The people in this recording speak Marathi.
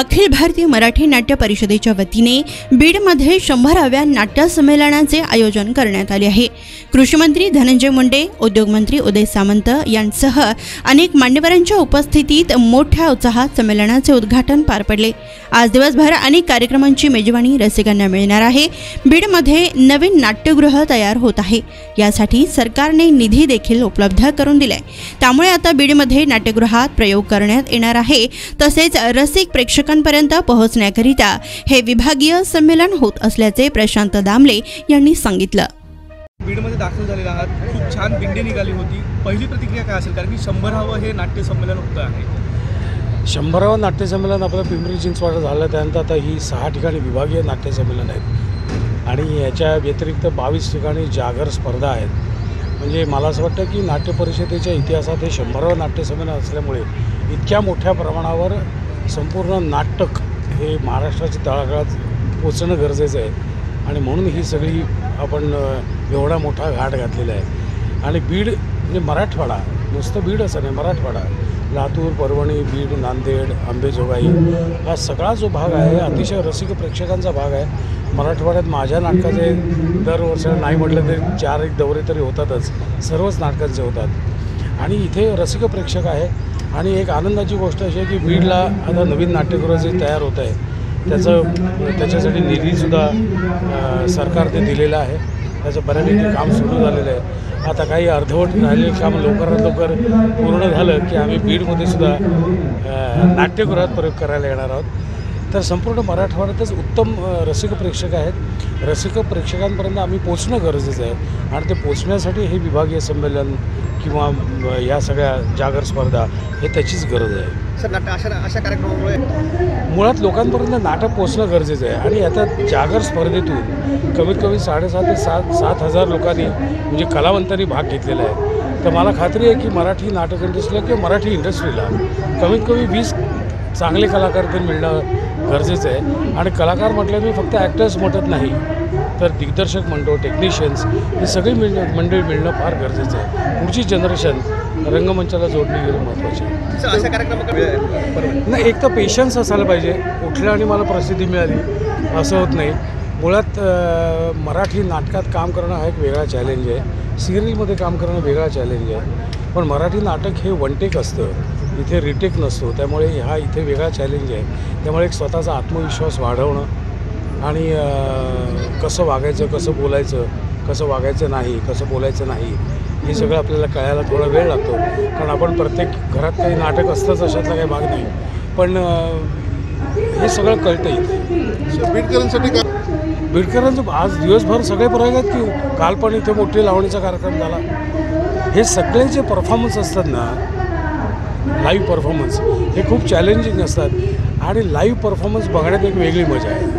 अखिल भारतीय मराठी नाट्य परिषदेच्या वतीने बीडमध्ये 100व्या नाट्य संमेलनाचे आयोजन करण्यात आले आहे। कृषी मंत्री धनंजय मुंडे, उद्योग मंत्री उदय सामंत यांसह अनेक मान्यवरांच्या उपस्थितीत मोठ्या उत्साहात संमेलनाचे उद्घाटन पार पडले। आज दिवसभर अनेक कार्यक्रमांची मेजवानी रसिकांना मिळणार आहे। बीडमध्ये नवीन नाट्यगृह तयार होत आहे, यासाठी सरकारने निधी देखील उपलब्ध करून दिलाय। त्यामुळे आता बीडमध्ये नाट्यगृहात प्रयोग करण्यात येणार आहे। तसेच रसिक प्रेक्षकांपर्यंत पोहोचण्याकरिता हे विभागीय संमेलन होत असल्याचे प्रशांत दामले यांनी सांगितलं। बीडमध्ये दाखल झालेला आहात, खूप छान दिंडी निघाली होती। पहिली प्रतिक्रिया काय असेल, कारण की 100वे हे नाट्य संमेलन होतं आहे। 100वे नाट्य संमेलन आपलं पिंपरी चिंचवड झालं, त्यानंतर आता ही 6 ठिकाणी विभागीय नाट्य संमेलन आहेत आणि याच्या व्यतिरिक्त 22 ठिकाणी जागर स्पर्धा आहेत। म्हणजे मला असं वाटतं की नाट्य परिषदेच्या इतिहासात हे 100वे नाट्य संमेलन असल्यामुळे इतक्या मोठ्या प्रमाणावर संपूर्ण नाटक हे महाराष्ट्राच्या तळागाळात पोचणं गरजेचं आहे आणि म्हणून ही सगळी आपण एवढा मोठा घाट घातलेला आहे। आणि बीड म्हणजे मराठवाडा, नुसतं बीड असं नाही, मराठवाडा, लातूर, परभणी, बीड, नांदेड, अंबेजोगाई हा सगळा जो भाग आहे अतिशय रसिक प्रेक्षकांचा भाग आहे। मराठवाड्यात माझ्या नाटकाचे दरवर्षी नाही म्हटलं तरी 4-1 दौरे तरी होतातच, सर्वच नाटकांचे होतात आणि इथे रसिक प्रेक्षक आहे। आणि एक आनंदाची गोष्ट अशी आहे की बीडला आता नवीन नाट्यगृह जे तयार होत आहे त्याच्यासाठी निधीसुद्धा सरकारने दिलेला आहे। त्याचं बऱ्यापैकी काम सुरू झालेलं आहे। आता काही अर्धवट राहिलेलं काम लवकरात लवकर पूर्ण झालं की आम्ही बीडमध्ये सुद्धा नाट्यगृहात प्रयोग करायला येणार आहोत। तर संपूर्ण मराठवाड्यातच उत्तम रसिक प्रेक्षक आहेत। रसिक प्रेक्षकांपर्यंत आम्ही पोचणं गरजेचं आहे आणि ते पोचण्यासाठी हे विभागीय संमेलन किंवा या सगळ्या जागर स्पर्धा हे त्याचीच गरज आहे। सर, अशा कार्यक्रमामुळे मुळात लोकांपर्यंत नाटक पोचणं गरजेचं आहे आणि आता जागर स्पर्धेतून कमीत कमी 7,500 ते 7,000 लोकांनी म्हणजे कलावंतांनी भाग घेतलेला आहे। तर मला खात्री आहे की मराठी नाटक इंडस्ट्रीला किंवा मराठी इंडस्ट्रीला कमीत कमी 20 चांगले कलाकार तर मिळणं गरजेचं आहे। आणि कलाकार म्हटलं मी फक्त ॲक्टर्स म्हणत नाही, तर दिग्दर्शक म्हणतो, टेक्निशियन्स, हे सगळी मंडळी मिळणं फार गरजेचं आहे। पुढची जनरेशन रंगमंचाला जोडणी घेणं महत्त्वाची आहे। अशा कार्यक्रम नाही, एक तर पेशन्स असायला पाहिजे। उठलं आणि मला प्रसिद्धी मिळाली असं होत नाही। मुळात मराठी नाटकात काम करणं हा एक वेगळा चॅलेंज आहे, सिरियलमध्ये काम करणं वेगळा चॅलेंज आहे। पण मराठी नाटक हे वन टेक असतं, इथे रिटेक नसतो, त्यामुळे हा इथे वेगळा चॅलेंज आहे। त्यामुळे एक स्वतःचा आत्मविश्वास वाढवणं आणि कसं वागायचं, कसं बोलायचं, कसं वागायचं नाही, कसं बोलायचं नाही, हे सगळं आपल्याला कळायला थोडा वेळ लागतो। कारण आपण प्रत्येक घरात काही नाटक असतंच अशातला काही भाग नाही, पण हे सगळं कळतं इथे। बीडकरांचं आज दिवसभर सगळे प्रयोग आहेत की काल पण इथे मोठी लावणीचा कार्यक्रम झाला। हे सगळे जे परफॉर्मन्स असतात ना, लाईव्ह परफॉर्मन्स, हे खूप चॅलेंजिंग असतात आणि लाईव्ह परफॉर्मन्स बघण्यात एक वेगळी मजा आहे।